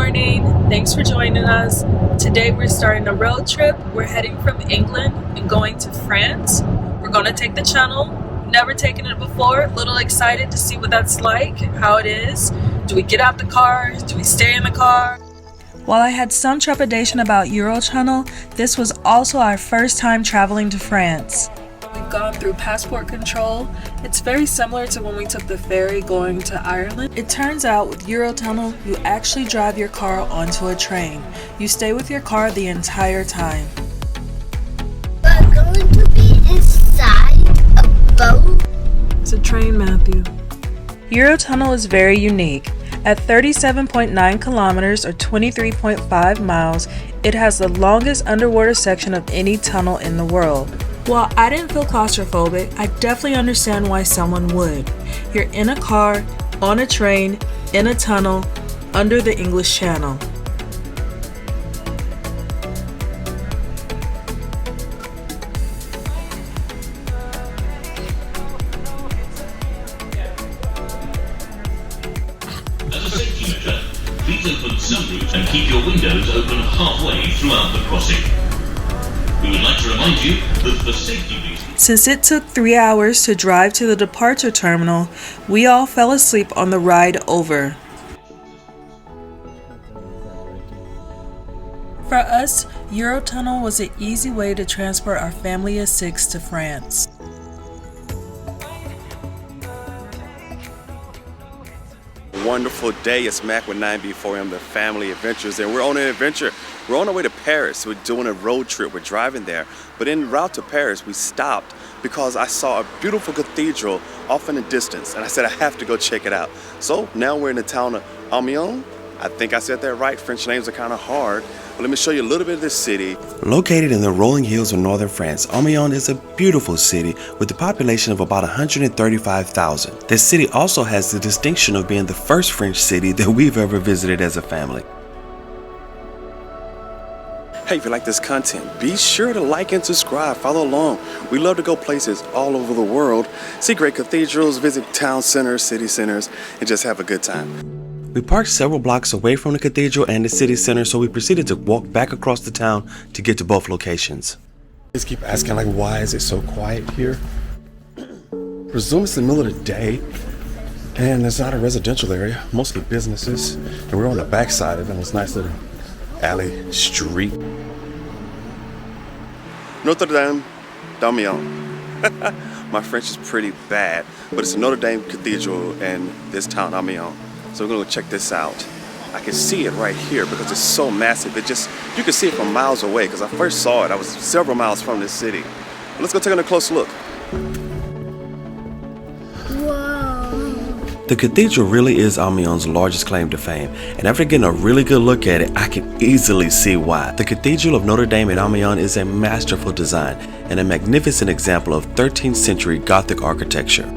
morning. Thanks for joining us. Today we're starting a road trip. We're heading from England and going to France. We're going to take the Channel. Never taken it before. A little excited to see what that's like, how it is. Do we get out the car? Do we stay in the car? While I had some trepidation about Eurotunnel, this was also our first time traveling to France. We've gone through passport control. It's very similar to when we took the ferry going to Ireland. It turns out with Eurotunnel, you actually drive your car onto a train. You stay with your car the entire time. We're going to be inside a boat. It's a train, Matthew. Eurotunnel is very unique. At 37.9 kilometers or 23.5 miles, it has the longest underwater section of any tunnel in the world. While I didn't feel claustrophobic, I definitely understand why someone would. You're in a car, on a train, in a tunnel, under the English Channel. As a safety measure, please open some routes and keep your windows open halfway throughout the crossing. We would like to remind you that for safety reasons... Since it took 3 hours to drive to the departure terminal, we all fell asleep on the ride over. For us, Eurotunnel was an easy way to transport our family of 6 to France. Wonderful day. It's Mac with 9B4M, the Family Adventures, and we're on an adventure. We're on our way to Paris. We're doing a road trip. We're driving there. But en route to Paris, we stopped because I saw a beautiful cathedral off in the distance, and I said I have to go check it out. So now we're in the town of Amiens. I think I said that right. French names are kind of hard. But let me show you a little bit of this city. Located in the rolling hills of northern France, Amiens is a beautiful city with a population of about 135,000. This city also has the distinction of being the first French city that we've ever visited as a family. Hey, if you like this content, be sure to like and subscribe, follow along. We love to go places all over the world, see great cathedrals, visit town centers, city centers, and just have a good time. We parked several blocks away from the cathedral and the city center, so we proceeded to walk back across the town to get to both locations. Just keep asking, like, why is it so quiet here? Presume it's the middle of the day, and it's not a residential area, mostly businesses, and we're on the back side of it, and it's a nice little alley street. Notre Dame D'amiens. My French is pretty bad, but it's a Notre Dame Cathedral in this town, Amiens. So we're gonna go check this out. I can see it right here because it's so massive. You can see it from miles away because I first saw it. I was several miles from this city. But let's go take a close look. The cathedral really is Amiens' largest claim to fame, and after getting a really good look at it, I can easily see why. The Cathedral of Notre Dame in Amiens is a masterful design and a magnificent example of 13th century Gothic architecture.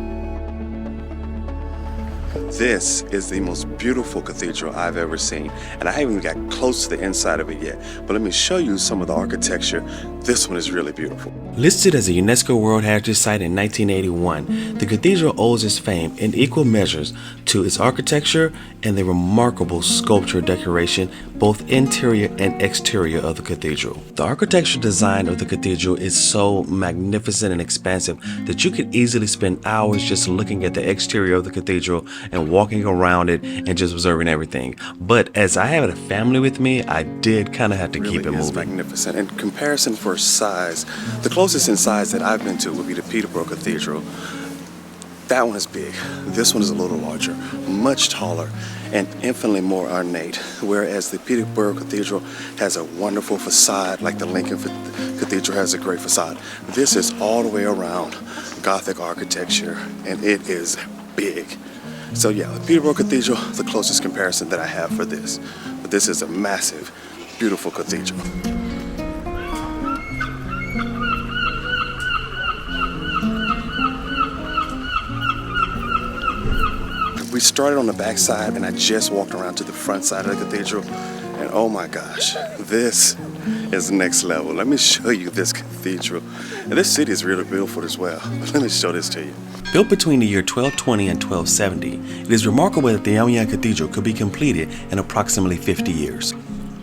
This is the most beautiful cathedral I've ever seen, and I haven't even got close to the inside of it yet, but let me show you some of the architecture. This one is really beautiful. Listed as a UNESCO World Heritage Site in 1981, the cathedral owes its fame in equal measures to its architecture and the remarkable sculpture decoration, both interior and exterior of the cathedral. The architectural design of the cathedral is so magnificent and expansive that you could easily spend hours just looking at the exterior of the cathedral and walking around it and just observing everything. But as I had a family with me, I did kind of have to keep it moving. Magnificent. In comparison for size, the closest in size that I've been to would be the Peterborough Cathedral. That one is big. This one is a little larger, much taller, and infinitely more ornate, whereas the Peterborough Cathedral has a wonderful facade, like the Lincoln Cathedral has a great facade. This is all the way around Gothic architecture, and it is big. So yeah, the Peterborough Cathedral, the closest comparison that I have for this. But this is a massive, beautiful cathedral. We started on the back side, and I just walked around to the front side of the cathedral, And oh my gosh, this is next level. Let me show you this cathedral. And this city is really beautiful as well. But let me show this to you. Built between the year 1220 and 1270, it is remarkable that the Amiens Cathedral could be completed in approximately 50 years.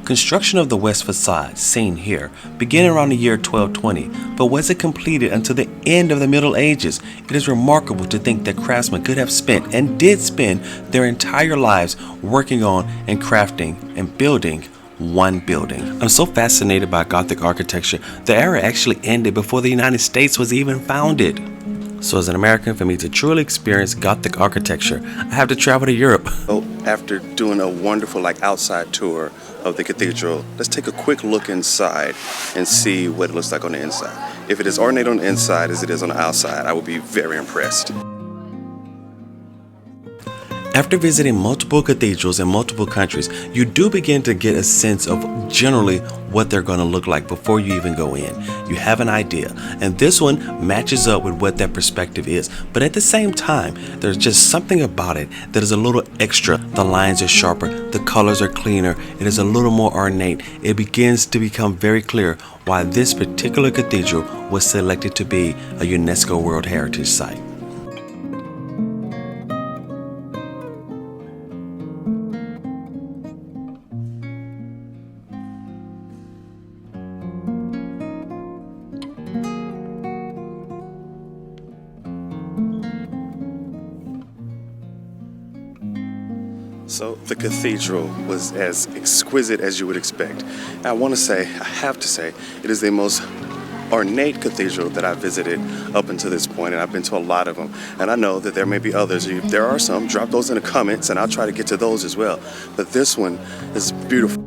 Construction of the west facade, seen here, began around the year 1220, but wasn't completed until the end of the Middle Ages. It is remarkable to think that craftsmen could have spent and did spend their entire lives working on and crafting and building one building. I'm so fascinated by Gothic architecture. The era actually ended before the United States was even founded. So as an American, for me to truly experience Gothic architecture, I have to travel to Europe. Oh, after doing a wonderful outside tour of the cathedral, let's take a quick look inside and see what it looks like on the inside. If it is ornate on the inside as it is on the outside, I would be very impressed. After visiting multiple cathedrals in multiple countries, you do begin to get a sense of generally what they're going to look like before you even go in. You have an idea, and this one matches up with what that perspective is. But at the same time, there's just something about it that is a little extra. The lines are sharper, the colors are cleaner, it is a little more ornate. It begins to become very clear why this particular cathedral was selected to be a UNESCO World Heritage Site. So the cathedral was as exquisite as you would expect. I have to say, it is the most ornate cathedral that I've visited up until this point, and I've been to a lot of them. And I know that there may be others. If there are some, drop those in the comments, and I'll try to get to those as well. But this one is beautiful.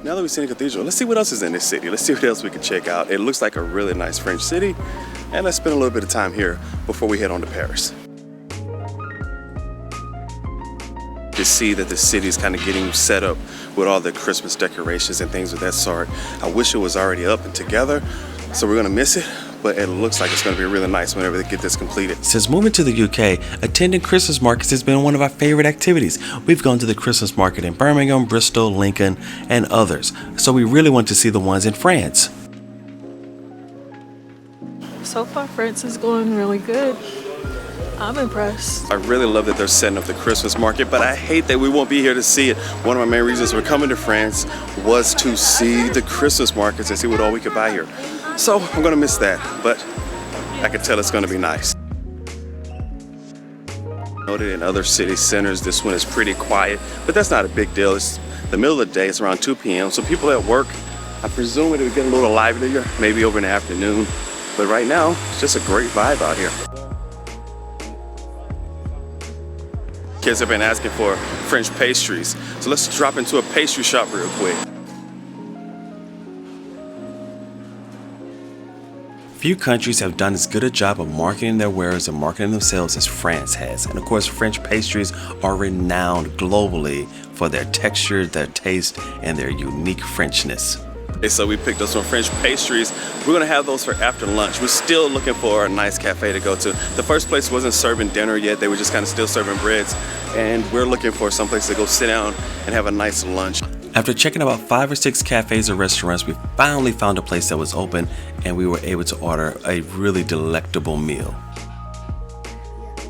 Now that we've seen the cathedral, let's see what else is in this city. Let's see what else we can check out. It looks like a really nice French city, and let's spend a little bit of time here before we head on to Paris. You see that the city is kind of getting set up with all the Christmas decorations and things of that sort. I wish it was already up and together, so we're gonna miss it. But it looks like it's going to be really nice whenever they get this completed. Since moving to the UK, attending Christmas markets has been one of our favorite activities. We've gone to the Christmas market in Birmingham, Bristol, Lincoln, and others. So we really want to see the ones in France. So far, France is going really good. I'm impressed. I really love that they're setting up the Christmas market, but I hate that we won't be here to see it. One of my main reasons for coming to France was to see the Christmas markets and see what all we could buy here. So I'm gonna miss that, but I can tell it's gonna be nice. Noted in other city centers, this one is pretty quiet, but that's not a big deal. It's the middle of the day, it's around 2 p.m. So people at work, I presume it would get a little livelier, maybe over in the afternoon. But right now, it's just a great vibe out here. Kids have been asking for French pastries, so let's drop into a pastry shop real quick. Few countries have done as good a job of marketing their wares and marketing themselves as France has. And of course, French pastries are renowned globally for their texture, their taste, and their unique Frenchness. Okay, so we picked up some French pastries. We're gonna have those for after lunch. We're still looking for a nice cafe to go to. The first place wasn't serving dinner yet. They were just kind of still serving breads. And we're looking for some place to go sit down and have a nice lunch. After checking about 5 or 6 cafes or restaurants, we finally found a place that was open and we were able to order a really delectable meal.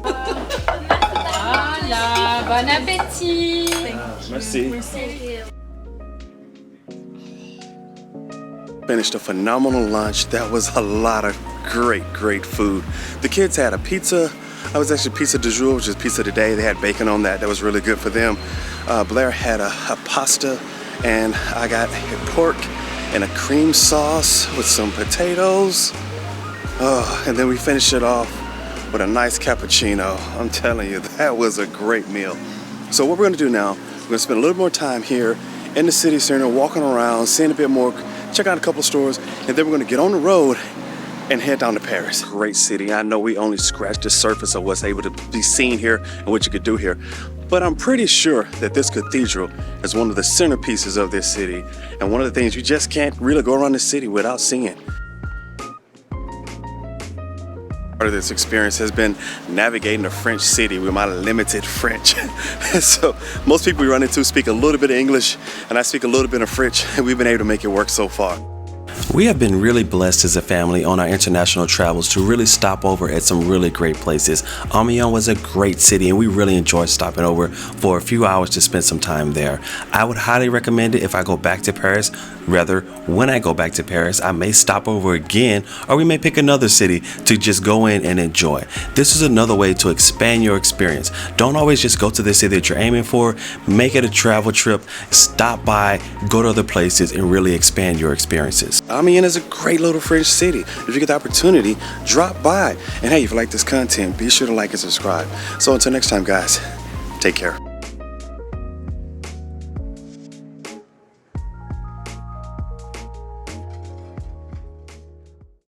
Voilà, bon appétit. Merci. Finished a phenomenal lunch. That was a lot of great food. The kids had a pizza. I was actually pizza du jour, which is pizza today. They had bacon on that. That was really good for them. Blair had a pasta, and I got a pork and a cream sauce with some potatoes. And then we finished it off with a nice cappuccino. I'm telling you, that was a great meal. So what we're gonna do now, we're gonna spend a little more time here in the city center, walking around, seeing a bit more, check out a couple of stores, and then we're gonna get on the road and head down to Paris. Great city. I know we only scratched the surface of what's able to be seen here and what you could do here, but I'm pretty sure that this cathedral is one of the centerpieces of this city and one of the things you just can't really go around the city without seeing. Part of this experience has been navigating a French city with my limited French. So most people we run into speak a little bit of English and I speak a little bit of French, and we've been able to make it work so far. We have been really blessed as a family on our international travels to really stop over at some really great places. Amiens was a great city and we really enjoyed stopping over for a few hours to spend some time there. I would highly recommend it if I go back to Paris. Rather, when I go back to Paris, I may stop over again, or we may pick another city to just go in and enjoy. This is another way to expand your experience. Don't always just go to the city that you're aiming for. Make it a travel trip, stop by, go to other places, and really expand your experiences. Amiens is a great little French city. If you get the opportunity, drop by. And hey, if you like this content, be sure to like and subscribe. So until next time, guys, take care.